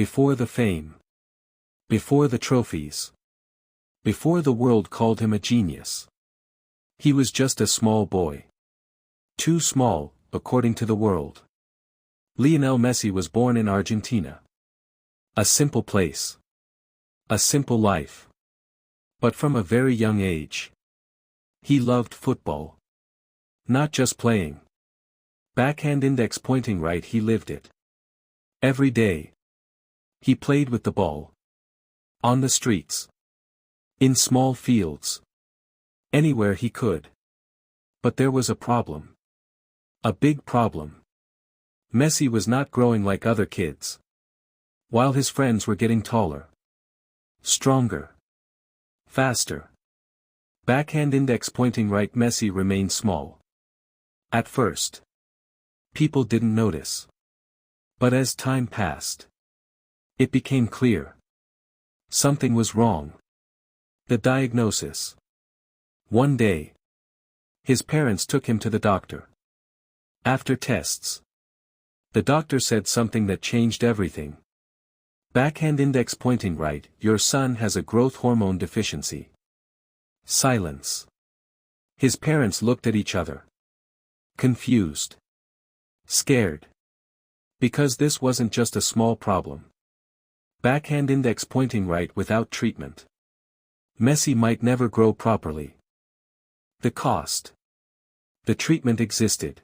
Before the fame. Before the trophies. Before the world called him a genius. He was just a small boy. Too small, according to the world. Lionel Messi was born in Argentina. A simple place. A simple life. But from a very young age. He loved football. Not just playing. Backhand index pointing right, he lived it. Every day. He played with the ball. On the streets. In small fields. Anywhere he could. But there was a problem. A big problem. Messi was not growing like other kids. While his friends were getting taller. Stronger. Faster. Backhand index pointing right, Messi remained small. At first. People didn't notice. But as time passed. It became clear. Something was wrong. The diagnosis. One day. His parents took him to the doctor. After tests. The doctor said something that changed everything. Backhand index pointing right, your son has a growth hormone deficiency. Silence. His parents looked at each other. Confused. Scared. Because this wasn't just a small problem. Backhand index pointing right without treatment. Messi might never grow properly. The cost. The treatment existed.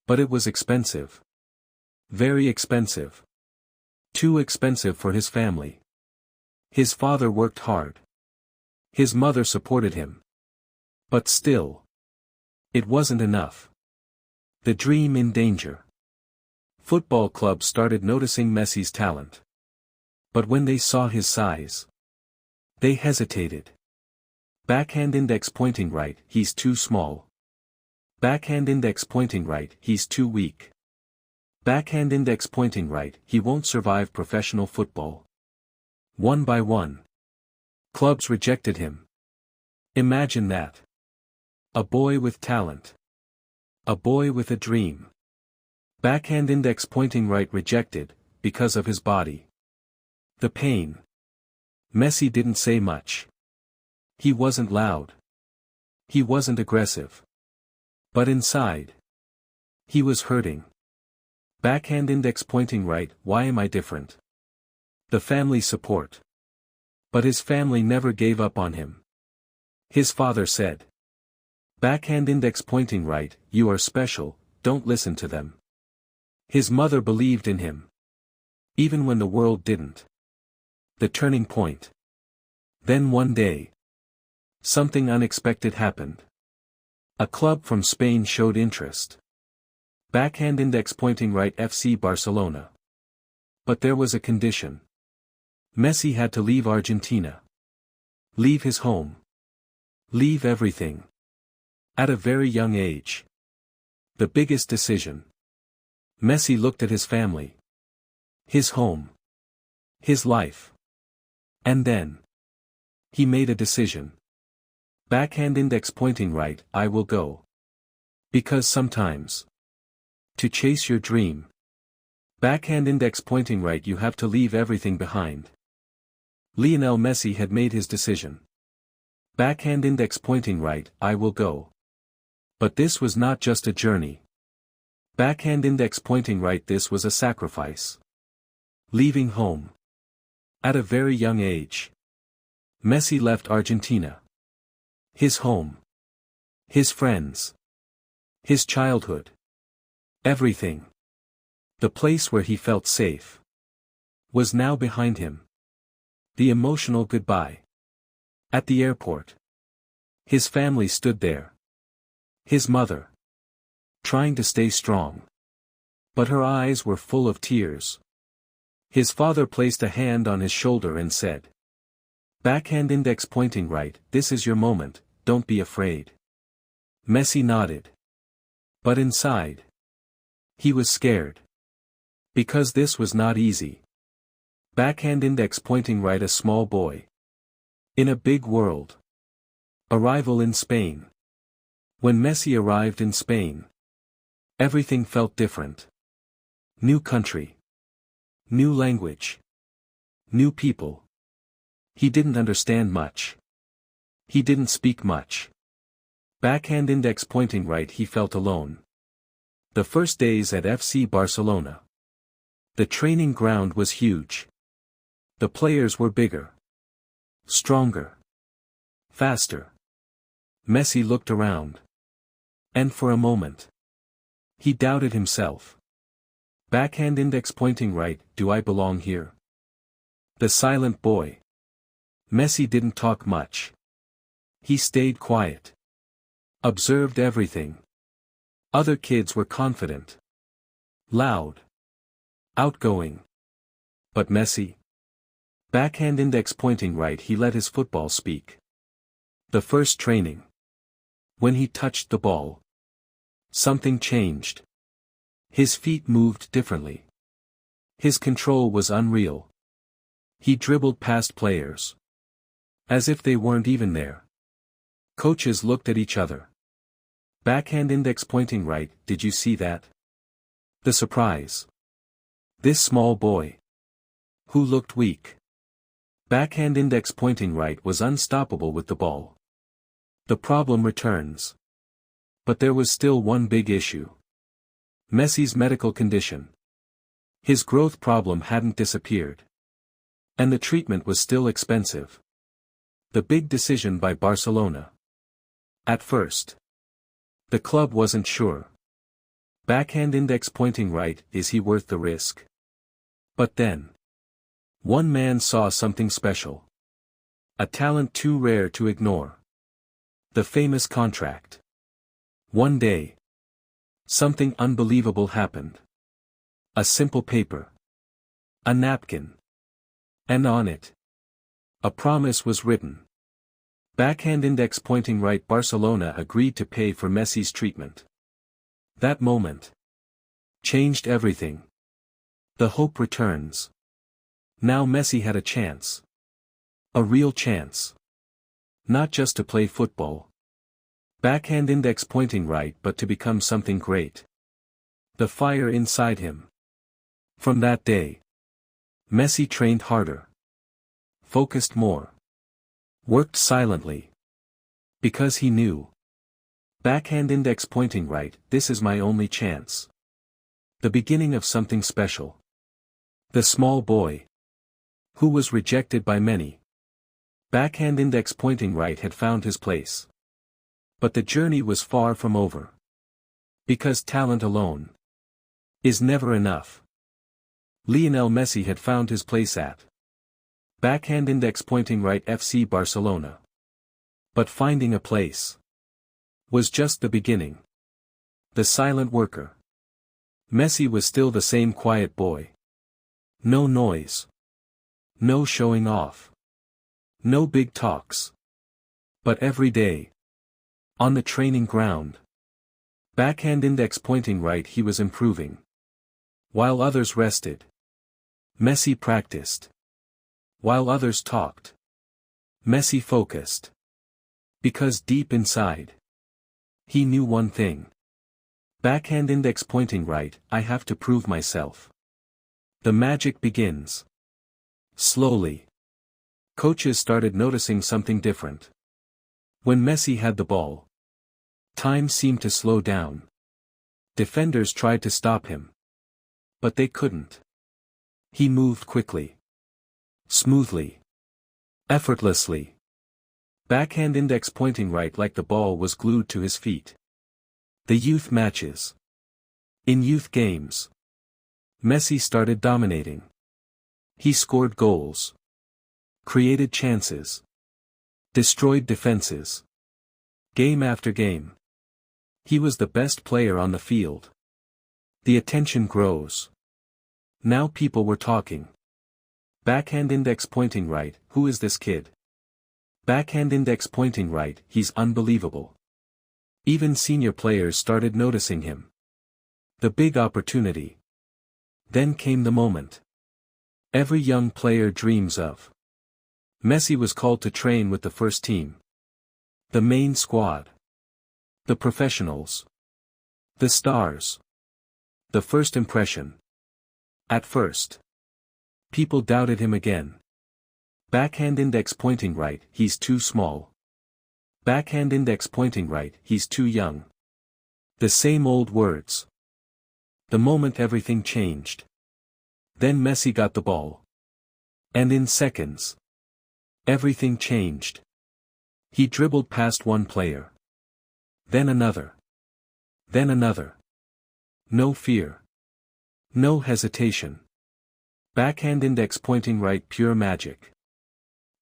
But it was expensive. Very expensive. Too expensive for his family. His father worked hard. His mother supported him. But still. It wasn't enough. The dream in danger. Football clubs started noticing Messi's talent. But when they saw his size. They hesitated. Backhand index pointing right, he's too small. Backhand index pointing right, he's too weak. Backhand index pointing right, he won't survive professional football. One by one. Clubs rejected him. Imagine that. A boy with talent. A boy with a dream. Backhand index pointing right rejected, because of his body. The pain. Messi didn't say much. He wasn't loud. He wasn't aggressive. But inside. He was hurting. Backhand index pointing right, why am I different? The family support. But his family never gave up on him. His father said. Backhand index pointing right, you are special, don't listen to them. His mother believed in him. Even when the world didn't. The turning point. Then one day. Something unexpected happened. A club from Spain showed interest. Backhand index pointing right, FC Barcelona. But there was a condition. Messi had to leave Argentina. Leave his home. Leave everything. At a very young age. The biggest decision. Messi looked at his family. His home. His life. And then. He made a decision. Backhand index pointing right, I will go. Because sometimes. To chase your dream. Backhand index pointing right, you have to leave everything behind. Lionel Messi had made his decision. Backhand index pointing right, I will go. But this was not just a journey. Backhand index pointing right, this was a sacrifice. Leaving home. At a very young age. Messi left Argentina. His home. His friends. His childhood. Everything. The place where he felt safe. Was now behind him. The emotional goodbye. At the airport. His family stood there. His mother. Trying to stay strong. But her eyes were full of tears. His father placed a hand on his shoulder and said. Backhand index pointing right, this is your moment, don't be afraid. Messi nodded. But inside. He was scared. Because this was not easy. Backhand index pointing right, a small boy. In a big world. Arrival in Spain. When Messi arrived in Spain. Everything felt different. New country. New language. New people. He didn't understand much. He didn't speak much. Backhand index pointing right. He felt alone. The first days at FC Barcelona. The training ground was huge. The players were bigger. Stronger. Faster. Messi looked around. And for a moment, he doubted himself. Backhand index pointing right. Do I belong here? The silent boy. Messi didn't talk much. He stayed quiet. Observed everything. Other kids were confident. Loud. Outgoing. But Messi? Backhand index pointing right. He let his football speak. The first training. When he touched the ball, something changed. His feet moved differently. His control was unreal. He dribbled past players, as if they weren't even there. Coaches looked at each other. Backhand index pointing right. Did you see that? The surprise. This small boy, who looked weak. Backhand index pointing right, was unstoppable with the ball. The problem returns. But there was still one big issue. Messi's medical condition. His growth problem hadn't disappeared. And the treatment was still expensive. The big decision by Barcelona. At first, the club wasn't sure. Backhand index pointing right. Is he worth the risk? But then, one man saw something special. A talent too rare to ignore. The famous contract. One day, something unbelievable happened. A simple paper. A napkin. And on it, a promise was written. Backhand index pointing right. Barcelona agreed to pay for Messi's treatment. That moment changed everything. The hope returns. Now Messi had a chance. A real chance. Not just to play football. Backhand index pointing right, but to become something great. The fire inside him. From that day, Messi trained harder. Focused more. Worked silently. Because he knew. Backhand index pointing right. This is my only chance. The beginning of something special. The small boy, who was rejected by many. Backhand index pointing right had found his place. But the journey was far from over. Because talent alone is never enough. Lionel Messi had found his place at Backhand index pointing right FC Barcelona. But finding a place was just the beginning. The silent worker. Messi was still the same quiet boy. No noise. No showing off. No big talks. But every day, on the training ground, backhand index pointing right, he was improving. While others rested, Messi practiced. While others talked, Messi focused. Because deep inside, he knew one thing. Backhand index pointing right, I have to prove myself. The magic begins. Slowly. Coaches started noticing something different. When Messi had the ball, time seemed to slow down. Defenders tried to stop him. But they couldn't. He moved quickly. Smoothly. Effortlessly. Backhand index pointing right, like the ball was glued to his feet. The youth matches. In youth games, Messi started dominating. He scored goals. Created chances. Destroyed defenses. Game after game. He was the best player on the field. The attention grows. Now people were talking. Backhand index pointing right, who is this kid? Backhand index pointing right, he's unbelievable. Even senior players started noticing him. The big opportunity. Then came the moment. Every young player dreams of. Messi was called to train with the first team. The main squad. The professionals. The stars. The first impression. At first, People doubted him again. Backhand index pointing right, he's too small. Backhand index pointing right, he's too young. The same old words. The moment everything changed. Then Messi got the ball. And in seconds, everything changed. He dribbled past one player. Then another. Then another. No fear. No hesitation. Backhand index pointing right, pure magic.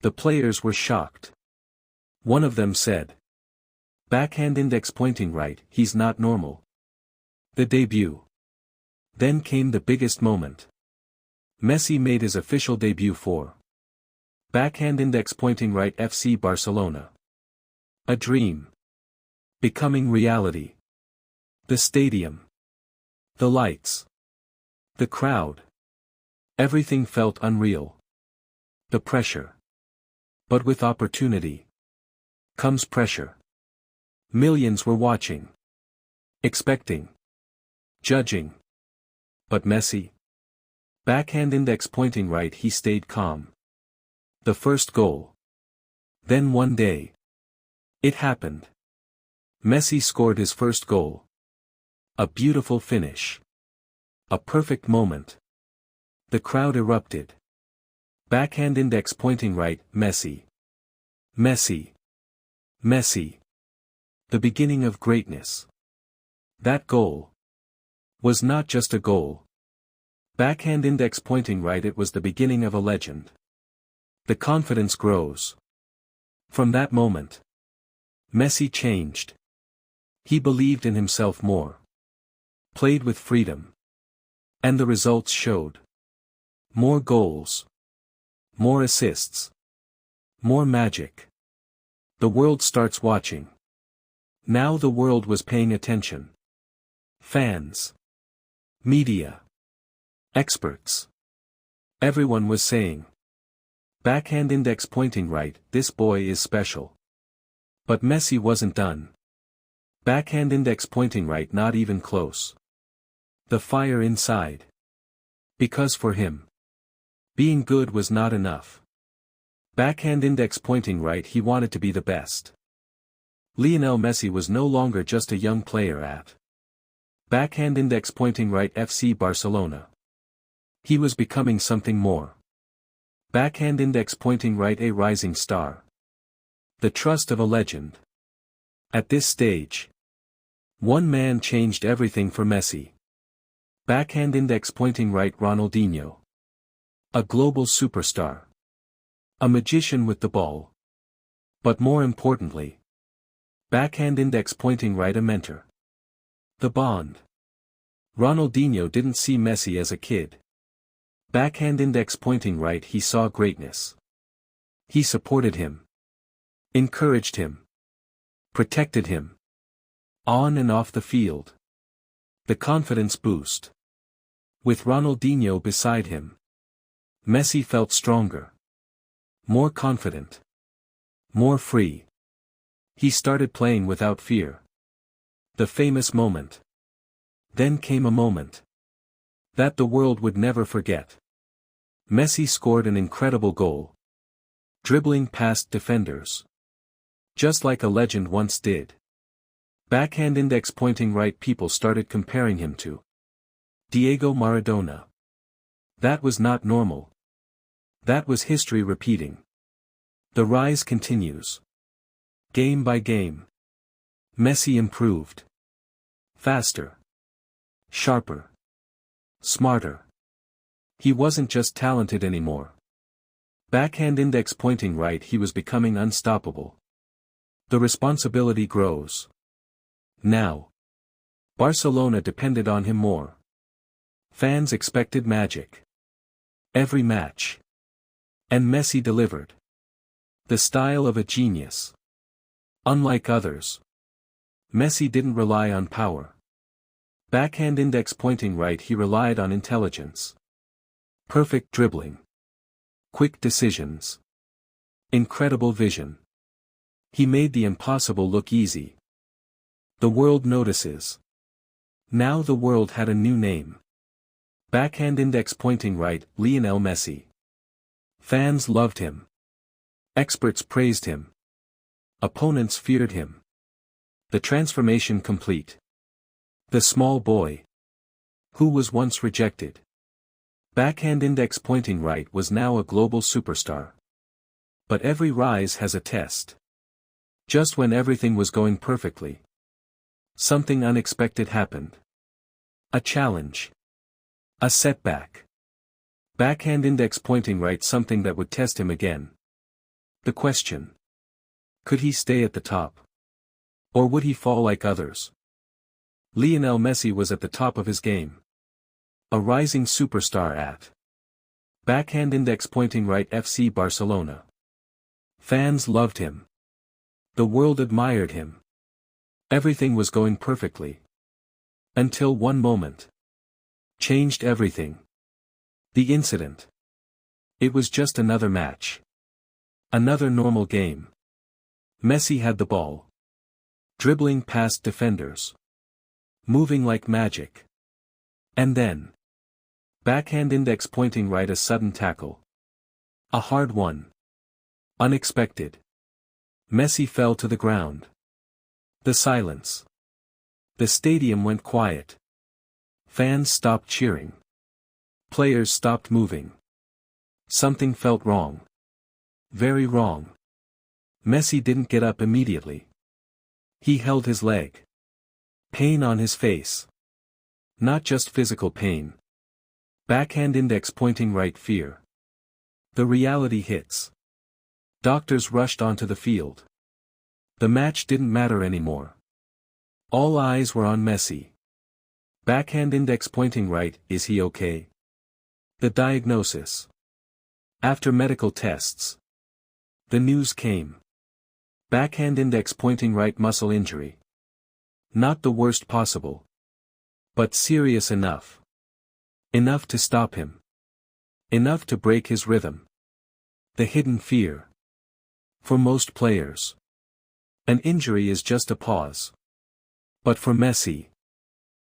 The players were shocked. One of them said, "Backhand index pointing right, he's not normal." The debut. Then came the biggest moment. Messi made his official debut for Backhand index pointing right FC Barcelona. A dream. Becoming reality. The stadium. The lights. The crowd. Everything felt unreal. The pressure. But with opportunity comes pressure. Millions were watching. Expecting. Judging. But Messi? Backhand index pointing right, he stayed calm. The first goal. Then one day. It happened. Messi scored his first goal. A beautiful finish. A perfect moment. The crowd erupted. Backhand index pointing right, Messi. Messi. Messi. The beginning of greatness. That goal was not just a goal. Backhand index pointing right, it was the beginning of a legend. The confidence grows. From that moment, Messi changed. He believed in himself more. Played with freedom. And the results showed. More goals. More assists. More magic. The world starts watching. Now the world was paying attention. Fans. Media. Experts. Everyone was saying, "Backhand index pointing right, this boy is special." But Messi wasn't done. Backhand index pointing right, not even close. The fire inside. Because for him, being good was not enough. Backhand index pointing right, he wanted to be the best. Lionel Messi was no longer just a young player at Backhand index pointing right FC Barcelona. He was becoming something more. Backhand index pointing right, a rising star. The trust of a legend. At this stage, one man changed everything for Messi. Backhand index pointing right, Ronaldinho. A global superstar. A magician with the ball. But more importantly, backhand index pointing right, a mentor. The bond. Ronaldinho didn't see Messi as a kid. Backhand index pointing right, he saw greatness. He supported him. Encouraged him. Protected him. On and off the field. The confidence boost. With Ronaldinho beside him, Messi felt stronger. More confident. More free. He started playing without fear. The famous moment. Then came a moment that the world would never forget. Messi scored an incredible goal. Dribbling past defenders. Just like a legend once did. Backhand index pointing right, people started comparing him to Diego Maradona. That was not normal. That was history repeating. The rise continues. Game by game. Messi improved. Faster. Sharper. Smarter. He wasn't just talented anymore. Backhand index pointing right, he was becoming unstoppable. The responsibility grows. Now, Barcelona depended on him more. Fans expected magic. Every match. And Messi delivered. The style of a genius. Unlike others, Messi didn't rely on power. Backhand index pointing right, he relied on intelligence. Perfect dribbling. Quick decisions. Incredible vision. He made the impossible look easy. The world notices. Now the world had a new name. Backhand index pointing right, Lionel Messi. Fans loved him. Experts praised him. Opponents feared him. The transformation complete. The small boy, who was once rejected. Backhand index pointing right was now a global superstar. But every rise has a test. Just when everything was going perfectly, something unexpected happened. A challenge. A setback. Backhand index pointing right, something that would test him again. The question. Could he stay at the top? Or would he fall like others? Lionel Messi was at the top of his game. A rising superstar at backhand index pointing right FC Barcelona. Fans loved him. The world admired him. Everything was going perfectly. Until one moment changed everything. The incident. It was just another match. Another normal game. Messi had the ball. Dribbling past defenders. Moving like magic. And then. Backhand index pointing right, a sudden tackle. A hard one. Unexpected. Messi fell to the ground. The silence. The stadium went quiet. Fans stopped cheering. Players stopped moving. Something felt wrong. Very wrong. Messi didn't get up immediately. He held his leg. Pain on his face. Not just physical pain. Backhand index pointing right, fear. The reality hits. Doctors rushed onto the field. The match didn't matter anymore. All eyes were on Messi. Backhand index pointing right, is he okay? The diagnosis. After medical tests. The news came. Backhand index pointing right, muscle injury. Not the worst possible. But serious enough. Enough to stop him. Enough to break his rhythm. The hidden fear. For most players, an injury is just a pause. But for Messi,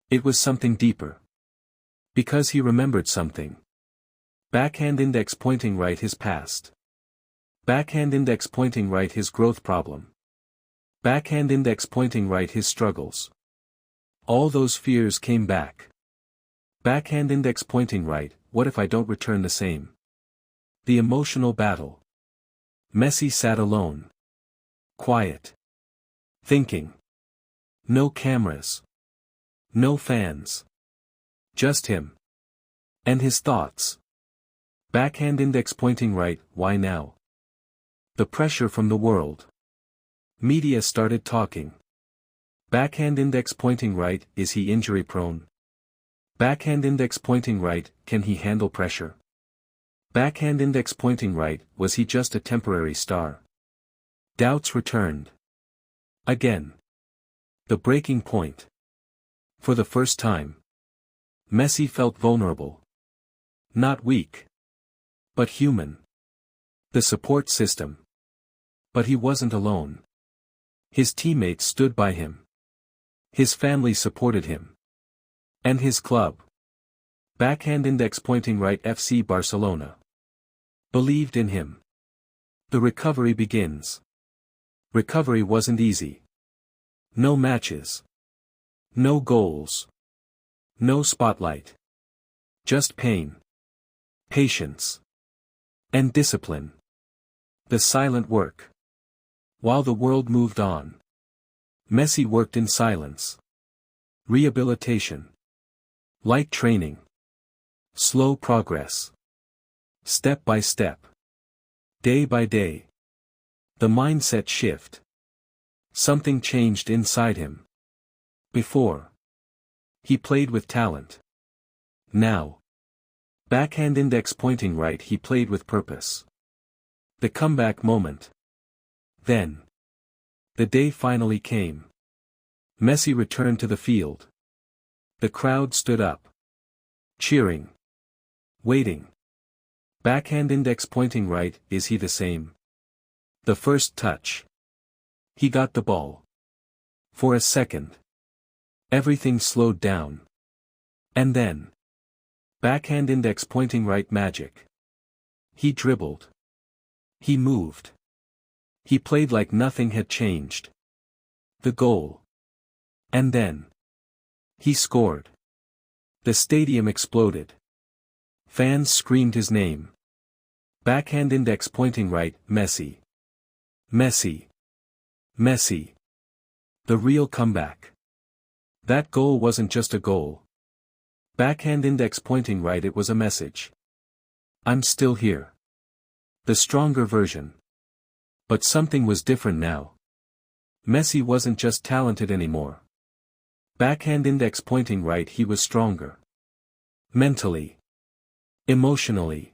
it was something deeper. Because he remembered something. Backhand index pointing right, his past. Backhand index pointing right, his growth problem. Backhand index pointing right, his struggles. All those fears came back. Backhand index pointing right, what if I don't return the same? The emotional battle. Messi sat alone. Quiet. Thinking. No cameras. No fans. Just him. And his thoughts. Backhand index pointing right, why now? The pressure from the world. Media started talking. Backhand index pointing right, is he injury prone? Backhand index pointing right, can he handle pressure? Backhand index pointing right, was he just a temporary star? Doubts returned. Again. The breaking point. For the first time. Messi felt vulnerable. Not weak. But human. The support system. But he wasn't alone. His teammates stood by him. His family supported him. And his club. Backhand index pointing right, FC Barcelona. Believed in him. The recovery begins. Recovery wasn't easy. No matches. No goals. No spotlight. Just pain. Patience. And discipline. The silent work. While the world moved on. Messi worked in silence. Rehabilitation. Light training. Slow progress. Step by step. Day by day. The mindset shift. Something changed inside him. Before. He played with talent. Now. Backhand index pointing right, he played with purpose. The comeback moment. Then. The day finally came. Messi returned to the field. The crowd stood up. Cheering. Waiting. Backhand index pointing right, is he the same? The first touch. He got the ball. For a second. Everything slowed down. And then. Backhand index pointing right magic. He dribbled. He moved. He played like nothing had changed. The goal. And then. He scored. The stadium exploded. Fans screamed his name. Backhand index pointing right, Messi. Messi. Messi. The real comeback. That goal wasn't just a goal. Backhand index pointing right, it was a message. I'm still here. The stronger version. But something was different now. Messi wasn't just talented anymore. Backhand index pointing right, he was stronger. Mentally. Emotionally.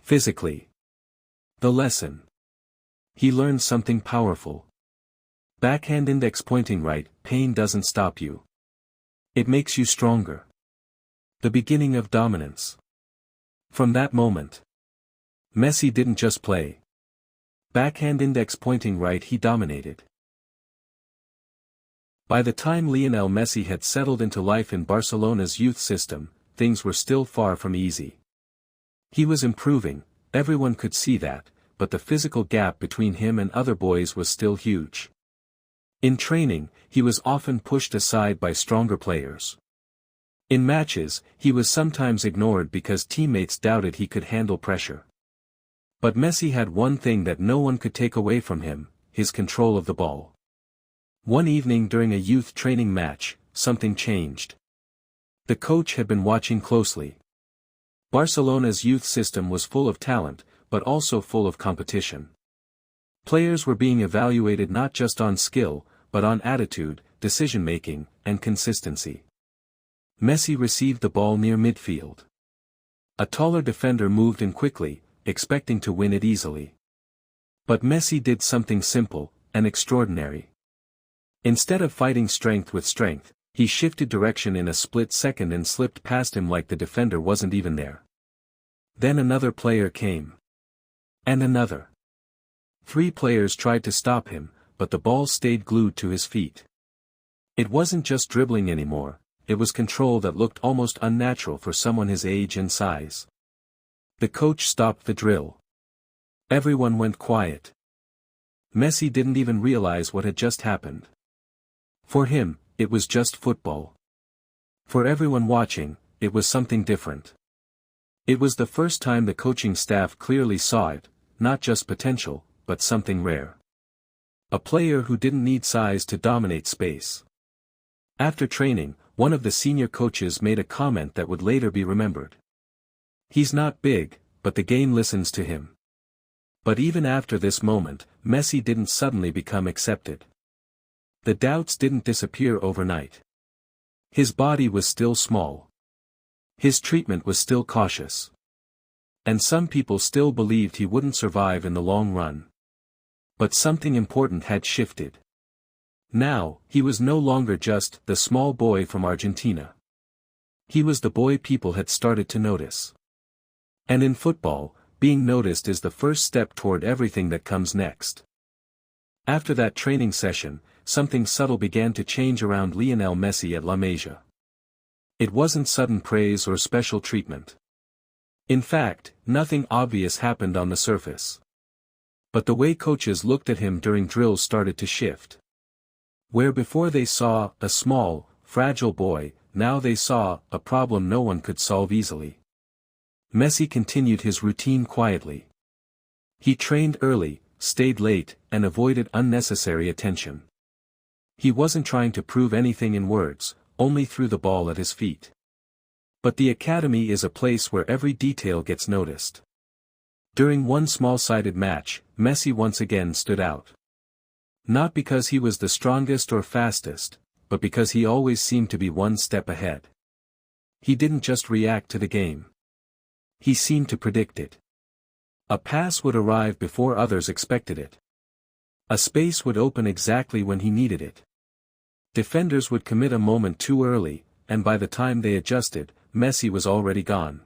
Physically. The lesson. He learned something powerful. Backhand index pointing right, pain doesn't stop you. It makes you stronger. The beginning of dominance. From that moment, Messi didn't just play. Backhand index pointing right, he dominated. By the time Lionel Messi had settled into life in Barcelona's youth system, things were still far from easy. He was improving, everyone could see that, but the physical gap between him and other boys was still huge. In training, he was often pushed aside by stronger players. In matches, he was sometimes ignored because teammates doubted he could handle pressure. But Messi had one thing that no one could take away from him, his control of the ball. One evening during a youth training match, something changed. The coach had been watching closely. Barcelona's youth system was full of talent, but also full of competition. Players were being evaluated not just on skill, but on attitude, decision-making, and consistency. Messi received the ball near midfield. A taller defender moved in quickly, expecting to win it easily. But Messi did something simple, and extraordinary. Instead of fighting strength with strength, he shifted direction in a split second and slipped past him like the defender wasn't even there. Then another player came. And another. 3 players tried to stop him, but the ball stayed glued to his feet. It wasn't just dribbling anymore, it was control that looked almost unnatural for someone his age and size. The coach stopped the drill. Everyone went quiet. Messi didn't even realize what had just happened. For him, it was just football. For everyone watching, it was something different. It was the first time the coaching staff clearly saw it, not just potential, but something rare. A player who didn't need size to dominate space. After training, one of the senior coaches made a comment that would later be remembered. He's not big, but the game listens to him. But even after this moment, Messi didn't suddenly become accepted. The doubts didn't disappear overnight. His body was still small. His treatment was still cautious. And some people still believed he wouldn't survive in the long run. But something important had shifted. Now, he was no longer just the small boy from Argentina. He was the boy people had started to notice. And in football, being noticed is the first step toward everything that comes next. After that training session, something subtle began to change around Lionel Messi at La Masia. It wasn't sudden praise or special treatment. In fact, nothing obvious happened on the surface. But the way coaches looked at him during drills started to shift. Where before they saw a small, fragile boy, now they saw a problem no one could solve easily. Messi continued his routine quietly. He trained early, stayed late, and avoided unnecessary attention. He wasn't trying to prove anything in words, only threw the ball at his feet. But the academy is a place where every detail gets noticed. During one small-sided match, Messi once again stood out. Not because he was the strongest or fastest, but because he always seemed to be one step ahead. He didn't just react to the game. He seemed to predict it. A pass would arrive before others expected it. A space would open exactly when he needed it. Defenders would commit a moment too early, and by the time they adjusted, Messi was already gone.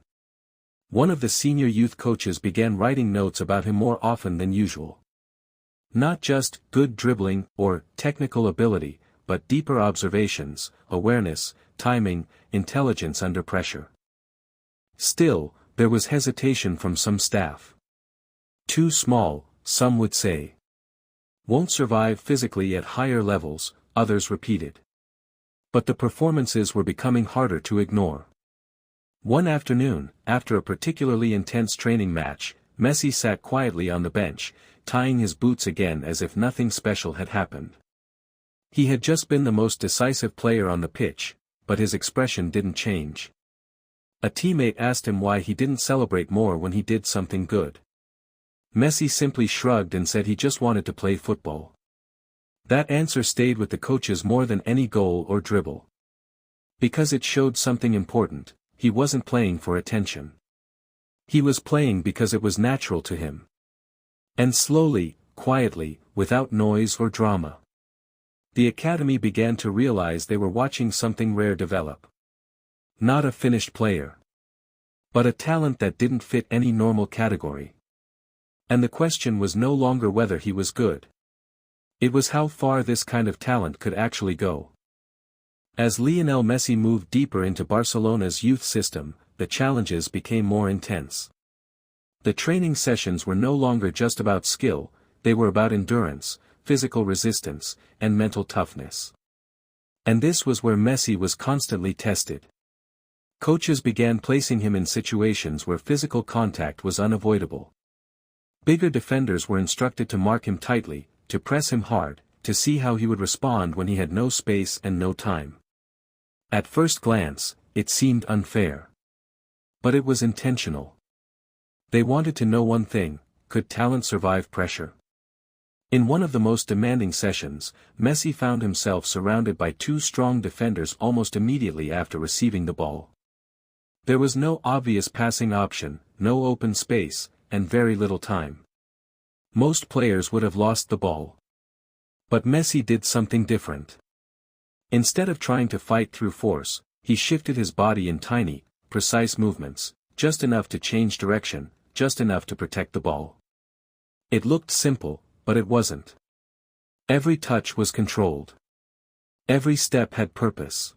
One of the senior youth coaches began writing notes about him more often than usual. Not just good dribbling or technical ability, but deeper observations, awareness, timing, intelligence under pressure. Still, there was hesitation from some staff. Too small, some would say. Won't survive physically at higher levels, others repeated. But the performances were becoming harder to ignore. One afternoon, after a particularly intense training match, Messi sat quietly on the bench, tying his boots again as if nothing special had happened. He had just been the most decisive player on the pitch, but his expression didn't change. A teammate asked him why he didn't celebrate more when he did something good. Messi simply shrugged and said he just wanted to play football. That answer stayed with the coaches more than any goal or dribble. Because it showed something important, he wasn't playing for attention. He was playing because it was natural to him. And slowly, quietly, without noise or drama, the academy began to realize they were watching something rare develop. Not a finished player, but a talent that didn't fit any normal category. And the question was no longer whether he was good. It was how far this kind of talent could actually go. As Lionel Messi moved deeper into Barcelona's youth system, the challenges became more intense. The training sessions were no longer just about skill, they were about endurance, physical resistance, and mental toughness. And this was where Messi was constantly tested. Coaches began placing him in situations where physical contact was unavoidable. Bigger defenders were instructed to mark him tightly, to press him hard, to see how he would respond when he had no space and no time. At first glance, it seemed unfair. But it was intentional. They wanted to know one thing: could talent survive pressure? In one of the most demanding sessions, Messi found himself surrounded by two strong defenders almost immediately after receiving the ball. There was no obvious passing option, no open space, and very little time. Most players would have lost the ball. But Messi did something different. Instead of trying to fight through force, he shifted his body in tiny, precise movements, just enough to change direction, just enough to protect the ball. It looked simple, but it wasn't. Every touch was controlled. Every step had purpose.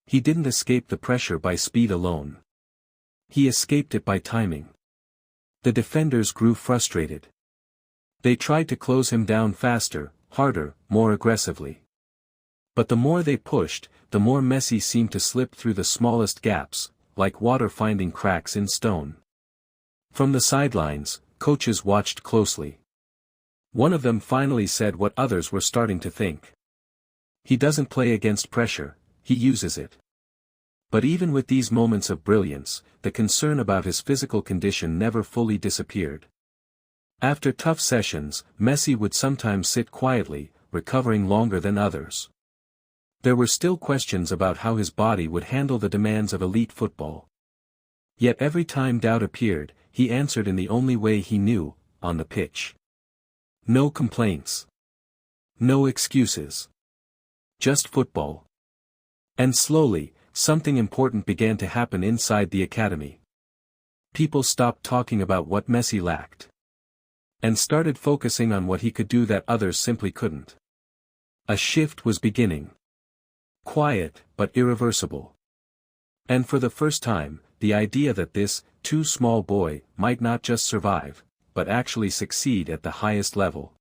He didn't escape the pressure by speed alone. He escaped it by timing. The defenders grew frustrated. They tried to close him down faster, harder, more aggressively. But the more they pushed, the more Messi seemed to slip through the smallest gaps, like water finding cracks in stone. From the sidelines, coaches watched closely. One of them finally said what others were starting to think. He doesn't play against pressure, he uses it. But even with these moments of brilliance, the concern about his physical condition never fully disappeared. After tough sessions, Messi would sometimes sit quietly, recovering longer than others. There were still questions about how his body would handle the demands of elite football. Yet every time doubt appeared, he answered in the only way he knew, on the pitch. No complaints. No excuses. Just football. And slowly, something important began to happen inside the academy. People stopped talking about what Messi lacked. And started focusing on what he could do that others simply couldn't. A shift was beginning. Quiet, but irreversible. And for the first time, the idea that this, too small boy, might not just survive, but actually succeed at the highest level,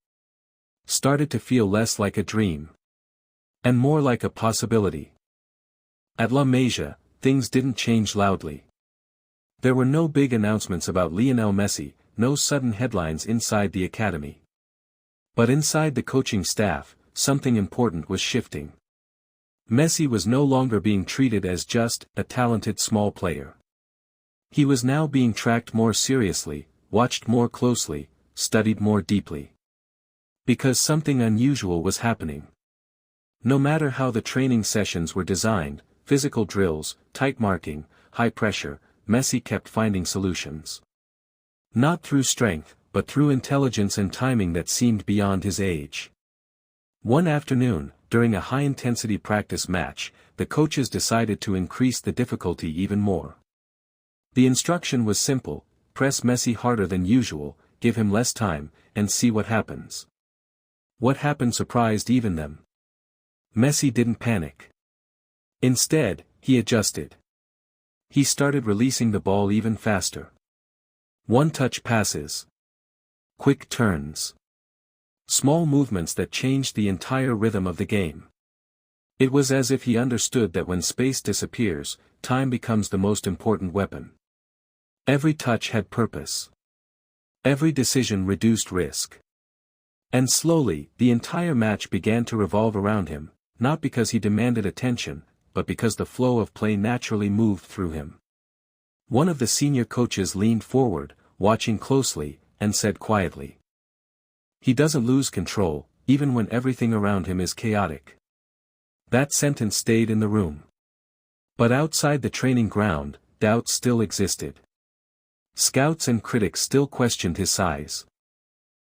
started to feel less like a dream. And more like a possibility. At La Masia, things didn't change loudly. There were no big announcements about Lionel Messi, no sudden headlines inside the academy. But inside the coaching staff, something important was shifting. Messi was no longer being treated as just a talented small player. He was now being tracked more seriously, watched more closely, studied more deeply. Because something unusual was happening. No matter how the training sessions were designed, physical drills, tight marking, high pressure, Messi kept finding solutions. Not through strength, but through intelligence and timing that seemed beyond his age. One afternoon, during a high-intensity practice match, the coaches decided to increase the difficulty even more. The instruction was simple: press Messi harder than usual, give him less time, and see what happens. What happened surprised even them. Messi didn't panic. Instead, he adjusted. He started releasing the ball even faster. One-touch passes. Quick turns. Small movements that changed the entire rhythm of the game. It was as if he understood that when space disappears, time becomes the most important weapon. Every touch had purpose. Every decision reduced risk. And slowly, the entire match began to revolve around him, not because he demanded attention, but because the flow of play naturally moved through him. One of the senior coaches leaned forward, watching closely, and said quietly, "He doesn't lose control, even when everything around him is chaotic." That sentence stayed in the room. But outside the training ground, doubts still existed. Scouts and critics still questioned his size.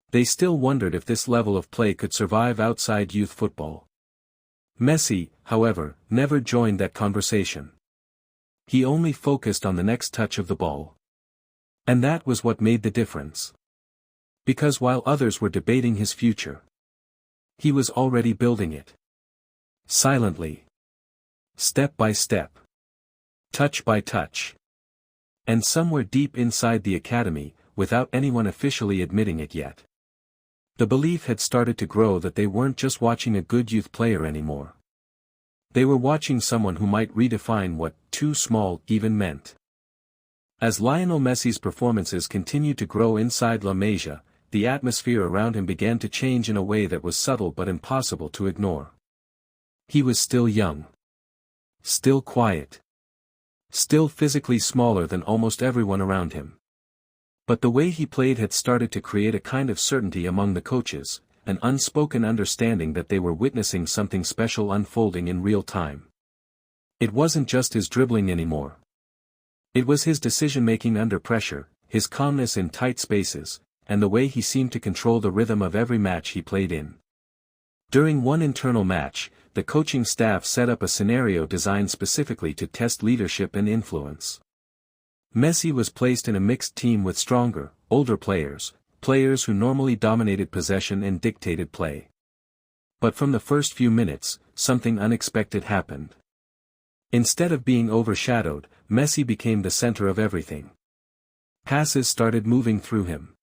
They still wondered if this level of play could survive outside youth football. Messi, however, never joined that conversation. He only focused on the next touch of the ball. And that was what made the difference. Because while others were debating his future, he was already building it. Silently. Step by step. Touch by touch. And somewhere deep inside the academy, without anyone officially admitting it yet, the belief had started to grow that they weren't just watching a good youth player anymore. They were watching someone who might redefine what "too small" even meant. As Lionel Messi's performances continued to grow inside La Masia, the atmosphere around him began to change in a way that was subtle but impossible to ignore. He was still young. Still quiet. Still physically smaller than almost everyone around him. But the way he played had started to create a kind of certainty among the coaches, an unspoken understanding that they were witnessing something special unfolding in real time. It wasn't just his dribbling anymore. It was his decision-making under pressure, his calmness in tight spaces, and the way he seemed to control the rhythm of every match he played in. During one internal match, the coaching staff set up a scenario designed specifically to test leadership and influence. Messi was placed in a mixed team with stronger, older players who normally dominated possession and dictated play. But from the first few minutes, something unexpected happened. Instead of being overshadowed, Messi became the center of everything. Passes started moving through him.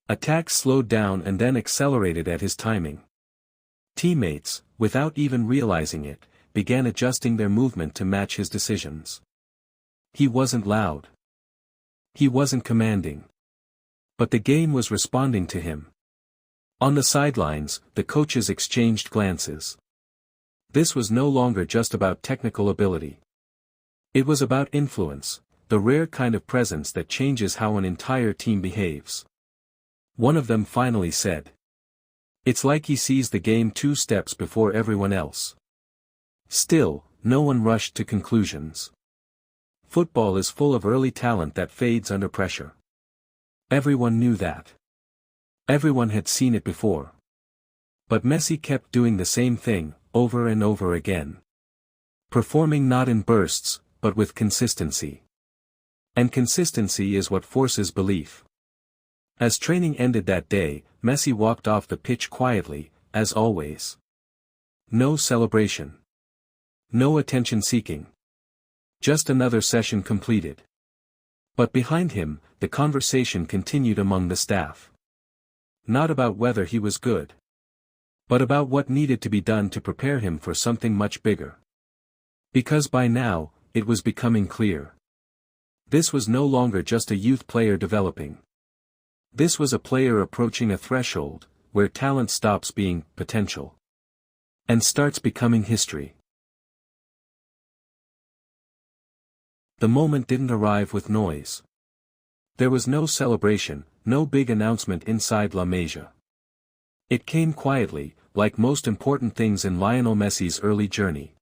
Attacks slowed down and then accelerated at his timing. Teammates, without even realizing it, began adjusting their movement to match his decisions. He wasn't loud. He wasn't commanding. But the game was responding to him. On the sidelines, the coaches exchanged glances. This was no longer just about technical ability. It was about influence, the rare kind of presence that changes how an entire team behaves. One of them finally said, "It's like he sees the game 2 steps before everyone else." Still, no one rushed to conclusions. Football is full of early talent that fades under pressure. Everyone knew that. Everyone had seen it before. But Messi kept doing the same thing, over and over again. Performing not in bursts, but with consistency. And consistency is what forces belief. As training ended that day, Messi walked off the pitch quietly, as always. No celebration. No attention-seeking. Just another session completed. But behind him, the conversation continued among the staff. Not about whether he was good, but about what needed to be done to prepare him for something much bigger. Because by now, it was becoming clear. This was no longer just a youth player developing. This was a player approaching a threshold, where talent stops being potential and starts becoming history. The moment didn't arrive with noise. There was no celebration, no big announcement inside La Masia. It came quietly, like most important things in Lionel Messi's early journey.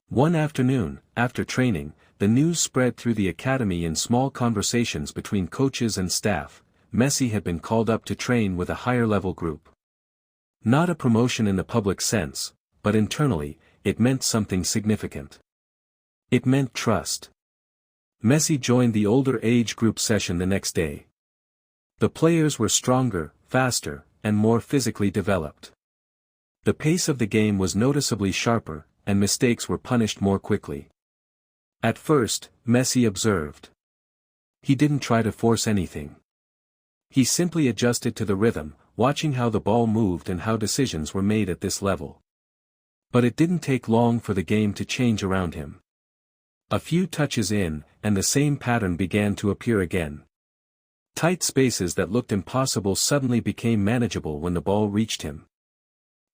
One afternoon, after training, the news spread through the academy in small conversations between coaches and staff. Messi had been called up to train with a higher-level group. Not a promotion in the public sense, but internally, it meant something significant. It meant trust. Messi joined the older age group session the next day. The players were stronger, faster, and more physically developed. The pace of the game was noticeably sharper, and mistakes were punished more quickly. At first, Messi observed. He didn't try to force anything. He simply adjusted to the rhythm, watching how the ball moved and how decisions were made at this level. But it didn't take long for the game to change around him. A few touches in, and the same pattern began to appear again. Tight spaces that looked impossible suddenly became manageable when the ball reached him.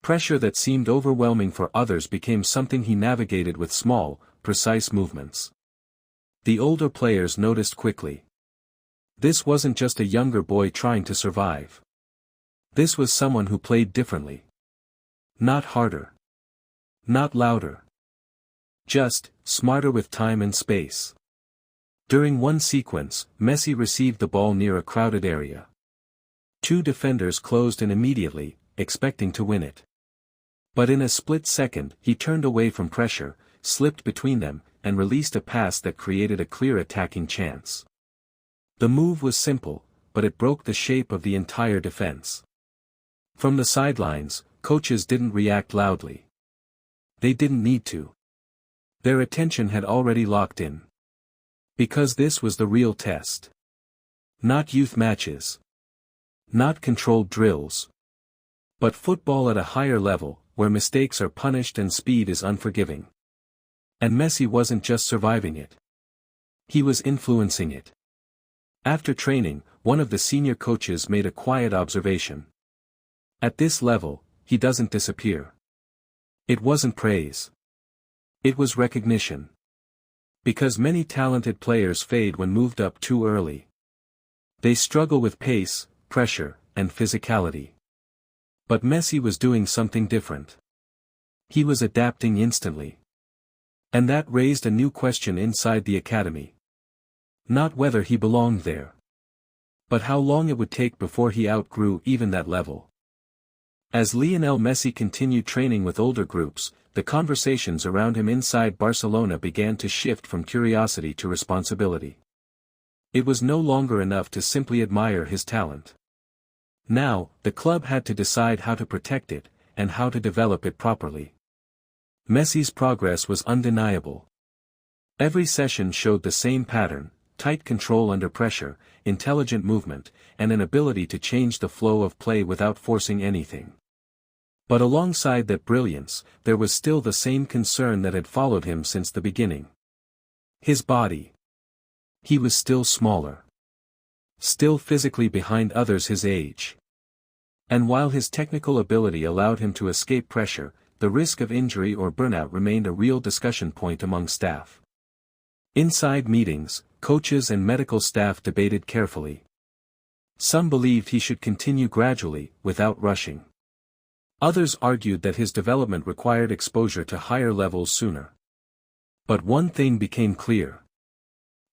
Pressure that seemed overwhelming for others became something he navigated with small, precise movements. The older players noticed quickly. This wasn't just a younger boy trying to survive. This was someone who played differently. Not harder. Not louder. Just, smarter with time and space. During one sequence, Messi received the ball near a crowded area. Two defenders closed in immediately, expecting to win it. But in a split second, he turned away from pressure, slipped between them, and released a pass that created a clear attacking chance. The move was simple, but it broke the shape of the entire defense. From the sidelines, coaches didn't react loudly. They didn't need to. Their attention had already locked in. Because this was the real test. Not youth matches. Not controlled drills. But football at a higher level, where mistakes are punished and speed is unforgiving. And Messi wasn't just surviving it. He was influencing it. After training, one of the senior coaches made a quiet observation. At this level, he doesn't disappear. It wasn't praise. It was recognition. Because many talented players fade when moved up too early. They struggle with pace, pressure, and physicality. But Messi was doing something different. He was adapting instantly. And that raised a new question inside the academy. Not whether he belonged there. But how long it would take before he outgrew even that level. As Lionel Messi continued training with older groups, the conversations around him inside Barcelona began to shift from curiosity to responsibility. It was no longer enough to simply admire his talent. Now, the club had to decide how to protect it, and how to develop it properly. Messi's progress was undeniable. Every session showed the same pattern: tight control under pressure, intelligent movement, and an ability to change the flow of play without forcing anything. But alongside that brilliance, there was still the same concern that had followed him since the beginning. His body. He was still smaller. Still physically behind others his age. And while his technical ability allowed him to escape pressure, the risk of injury or burnout remained a real discussion point among staff. Inside meetings, coaches and medical staff debated carefully. Some believed he should continue gradually, without rushing. Others argued that his development required exposure to higher levels sooner. But one thing became clear.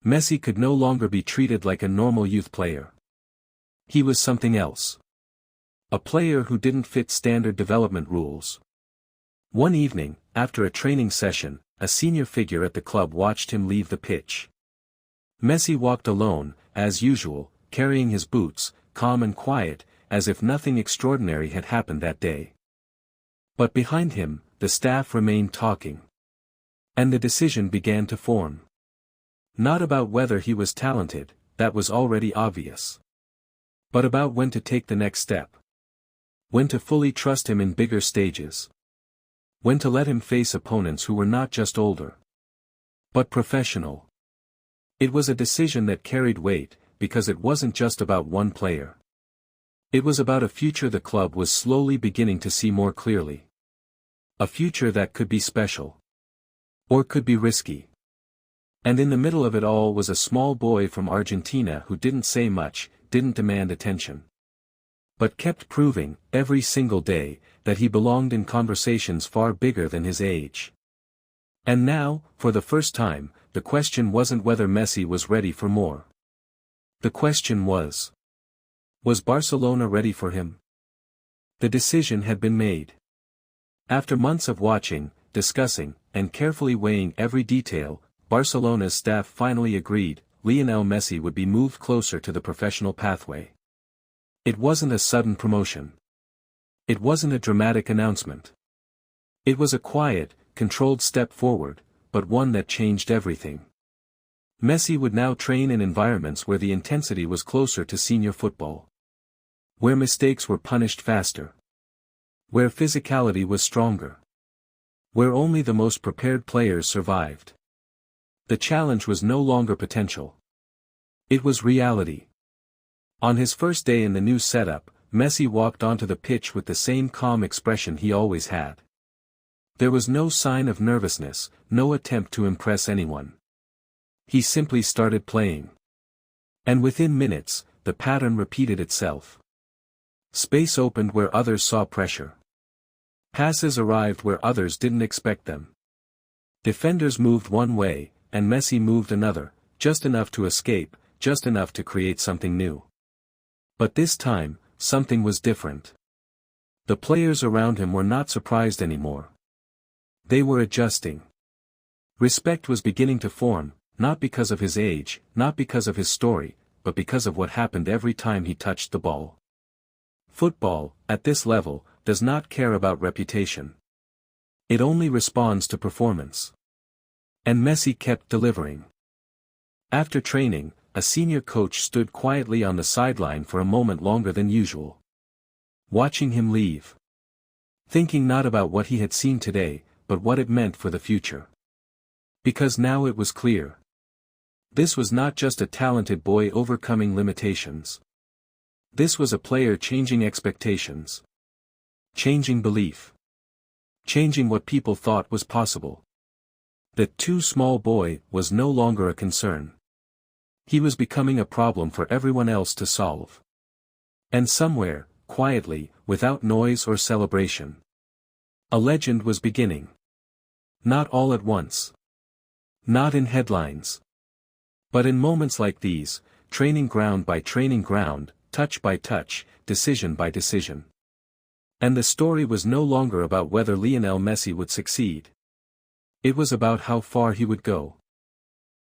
Messi could no longer be treated like a normal youth player. He was something else. A player who didn't fit standard development rules. One evening, after a training session, a senior figure at the club watched him leave the pitch. Messi walked alone, as usual, carrying his boots, calm and quiet, as if nothing extraordinary had happened that day. But behind him, the staff remained talking. And the decision began to form. Not about whether he was talented, that was already obvious. But about when to take the next step. When to fully trust him in bigger stages. When to let him face opponents who were not just older, but professional. It was a decision that carried weight, because it wasn't just about one player. It was about a future the club was slowly beginning to see more clearly. A future that could be special. Or could be risky. And in the middle of it all was a small boy from Argentina who didn't say much, didn't demand attention. But kept proving, every single day, that he belonged in conversations far bigger than his age. And now, for the first time, the question wasn't whether Messi was ready for more. The question was Barcelona ready for him? The decision had been made. After months of watching, discussing, and carefully weighing every detail, Barcelona's staff finally agreed, Lionel Messi would be moved closer to the professional pathway. It wasn't a sudden promotion. It wasn't a dramatic announcement. It was a quiet, controlled step forward, but one that changed everything. Messi would now train in environments where the intensity was closer to senior football. Where mistakes were punished faster. Where physicality was stronger. Where only the most prepared players survived. The challenge was no longer potential. It was reality. On his first day in the new setup, Messi walked onto the pitch with the same calm expression he always had. There was no sign of nervousness, no attempt to impress anyone. He simply started playing. And within minutes, the pattern repeated itself. Space opened where others saw pressure. Passes arrived where others didn't expect them. Defenders moved one way, and Messi moved another, just enough to escape, just enough to create something new. But this time, something was different. The players around him were not surprised anymore. They were adjusting. Respect was beginning to form, not because of his age, not because of his story, but because of what happened every time he touched the ball. Football, at this level, does not care about reputation. It only responds to performance. And Messi kept delivering. After training, a senior coach stood quietly on the sideline for a moment longer than usual. Watching him leave. Thinking not about what he had seen today, but what it meant for the future. Because now it was clear. This was not just a talented boy overcoming limitations. This was a player changing expectations. Changing belief. Changing what people thought was possible. The too small boy was no longer a concern. He was becoming a problem for everyone else to solve. And somewhere, quietly, without noise or celebration, a legend was beginning. Not all at once. Not in headlines. But in moments like these, training ground by training ground, touch by touch, decision by decision. And the story was no longer about whether Lionel Messi would succeed. It was about how far he would go.